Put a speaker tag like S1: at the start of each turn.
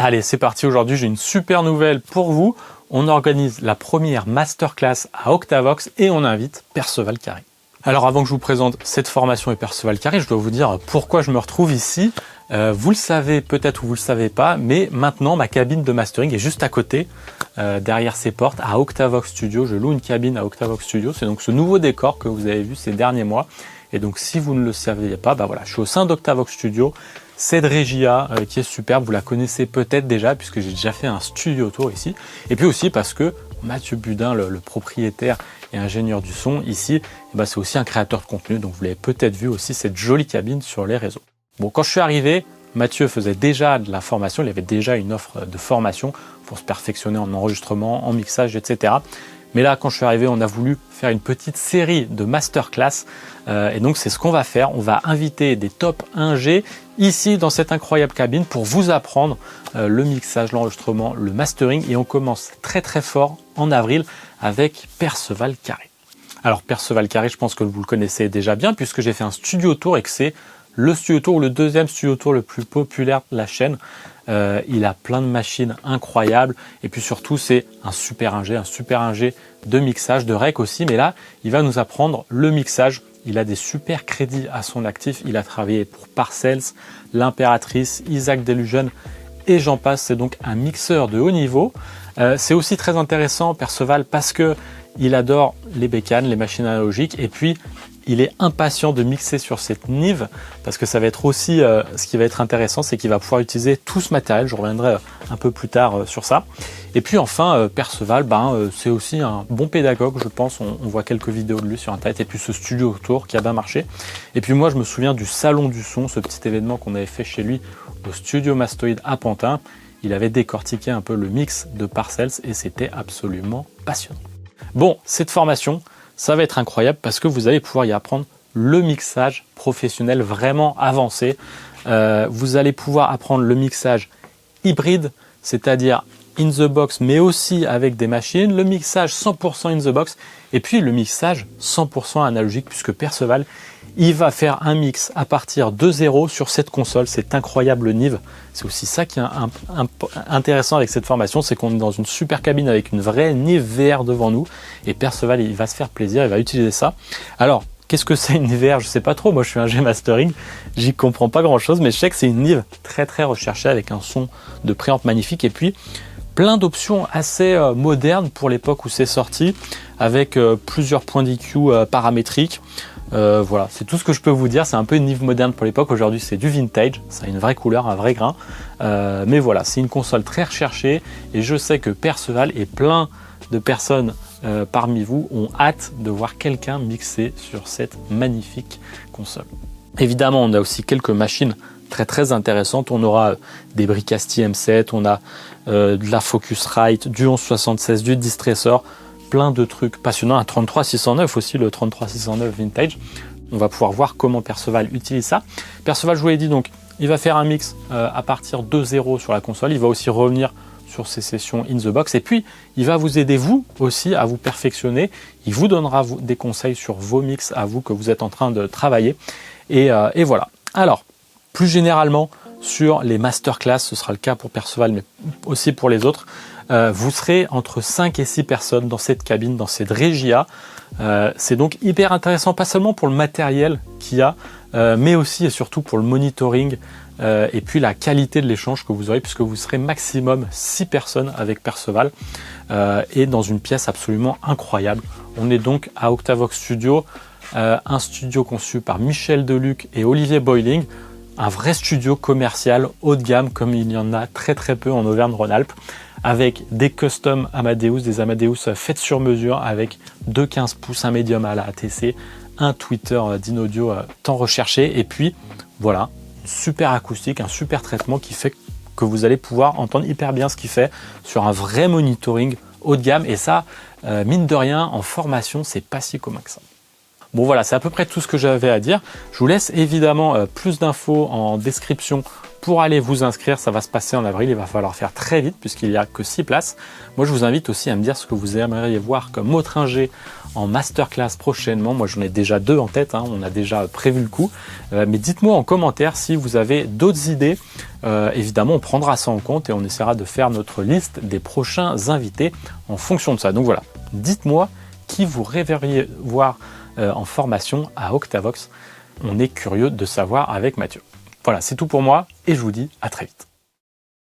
S1: Allez, c'est parti. Aujourd'hui, j'ai une super nouvelle pour vous. On organise la première masterclass à Octavox et on invite Perceval Carré. Alors avant que je vous présente cette formation et Perceval Carré, je dois vous dire pourquoi je me retrouve ici. Vous le savez peut-être ou vous le savez pas, mais maintenant ma cabine de mastering est juste à côté, derrière ces portes, à Octavox Studio. Je loue une cabine à Octavox Studio. C'est donc ce nouveau décor que vous avez vu ces derniers mois. Et donc si vous ne le saviez pas, bah voilà, je suis au sein d'Octavox Studio. C'est de Regia qui est superbe, vous la connaissez peut-être déjà puisque j'ai déjà fait un studio tour ici. Et puis aussi parce que Mathieu Budin, le propriétaire et ingénieur du son ici, c'est aussi un créateur de contenu. Donc vous l'avez peut-être vu aussi cette jolie cabine sur les réseaux. Bon, quand je suis arrivé, Mathieu faisait déjà de la formation, il avait déjà une offre de formation pour se perfectionner en enregistrement, en mixage, etc. Mais là, quand je suis arrivé, on a voulu faire une petite série de masterclass. Et donc, c'est ce qu'on va faire. On va inviter des top ingés ici dans cette incroyable cabine pour vous apprendre le mixage, l'enregistrement, le mastering. Et on commence très très fort en avril avec Perceval Carré. Alors, Perceval Carré, je pense que vous le connaissez déjà bien puisque j'ai fait un studio tour et que c'est le studio tour, le deuxième studio tour le plus populaire de la chaîne. Il a plein de machines incroyables et puis surtout c'est un super ingé de mixage, de rec aussi, mais là il va nous apprendre le mixage. Il a des super crédits à son actif, il a travaillé pour Parcells, l'Impératrice, Isaac Delusion et j'en passe. C'est donc un mixeur de haut niveau. C'est aussi très intéressant Perceval parce que il adore les bécanes, les machines analogiques et puis il est impatient de mixer sur cette Nive parce que ça va être aussi ce qui va être intéressant, c'est qu'il va pouvoir utiliser tout ce matériel. Je reviendrai un peu plus tard sur ça. Et puis enfin Perceval, c'est aussi un bon pédagogue, je pense. On voit quelques vidéos de lui sur internet et puis ce studio tour qui a bien marché. Et puis moi je me souviens du salon du son, ce petit événement qu'on avait fait chez lui au studio Mastoid à Pantin. Il avait décortiqué un peu le mix de Parcells et c'était absolument passionnant. Bon, cette formation, ça va être incroyable parce que vous allez pouvoir y apprendre le mixage professionnel vraiment avancé. Vous allez pouvoir apprendre le mixage hybride, c'est-à-dire in the box, mais aussi avec des machines, le mixage 100% in the box, et puis le mixage 100% analogique, puisque Perceval, il va faire un mix à partir de zéro sur cette console, cette incroyable Nive. C'est aussi ça qui est intéressant avec cette formation, c'est qu'on est dans une super cabine avec une vraie Nive VR devant nous, et Perceval, il va se faire plaisir, il va utiliser ça. Alors, qu'est-ce que c'est une Nive VR? Je sais pas trop, moi je suis un G mastering, j'y comprends pas grand chose, mais je sais que c'est une Nive très très recherchée avec un son de préamp magnifique, et puis plein d'options assez modernes pour l'époque où c'est sorti, avec plusieurs points d'EQ paramétriques. Voilà, c'est tout ce que je peux vous dire. C'est un peu une Nive moderne pour l'époque. Aujourd'hui, c'est du vintage. Ça a une vraie couleur, un vrai grain. Mais voilà, c'est une console très recherchée. Et je sais que Perceval et plein de personnes parmi vous ont hâte de voir quelqu'un mixer sur cette magnifique console. Évidemment, on a aussi quelques machines très très intéressantes. On aura des Bricasti M7, on a de la Focusrite, du 1176, du Distressor, plein de trucs passionnants. Un 33609 aussi, le 33609 vintage. On va pouvoir voir comment Perceval utilise ça. Perceval, je vous l'ai dit, donc il va faire un mix à partir de zéro sur la console. Il va aussi revenir sur ses sessions in the box et puis il va vous aider vous aussi à vous perfectionner. Il vous donnera des conseils sur vos mix à vous que vous êtes en train de travailler et voilà. Alors plus généralement sur les masterclass, ce sera le cas pour Perceval mais aussi pour les autres, vous serez entre 5 et 6 personnes dans cette cabine, dans cette Regia. C'est donc hyper intéressant, pas seulement pour le matériel qu'il y a, mais aussi et surtout pour le monitoring et puis la qualité de l'échange que vous aurez, puisque vous serez maximum 6 personnes avec Perceval et dans une pièce absolument incroyable. On est donc à Octavox Studio, un studio conçu par Michel Deluc et Olivier Boiling, un vrai studio commercial haut de gamme comme il y en a très très peu en Auvergne-Rhône-Alpes, avec des custom Amadeus, des Amadeus faits sur mesure avec 2 15 pouces, un médium à la ATC, un tweeter d'InAudio tant recherché et puis voilà, une super acoustique, un super traitement qui fait que vous allez pouvoir entendre hyper bien ce qu'il fait sur un vrai monitoring haut de gamme et ça, mine de rien, en formation, c'est pas si commun que ça. Bon voilà, c'est à peu près tout ce que j'avais à dire. Je vous laisse évidemment plus d'infos en description Pour aller vous inscrire, ça va se passer en avril, il va falloir faire très vite puisqu'il n'y a que 6 places. Moi, je vous invite aussi à me dire ce que vous aimeriez voir comme autre ingé en masterclass prochainement. Moi, j'en ai déjà 2 en tête, hein, on a déjà prévu le coup. Mais dites-moi en commentaire si vous avez d'autres idées. Évidemment, on prendra ça en compte et on essaiera de faire notre liste des prochains invités en fonction de ça. Donc voilà, dites-moi qui vous rêveriez voir en formation à Octavox. On est curieux de savoir avec Mathieu. Voilà, c'est tout pour moi et je vous dis à très vite.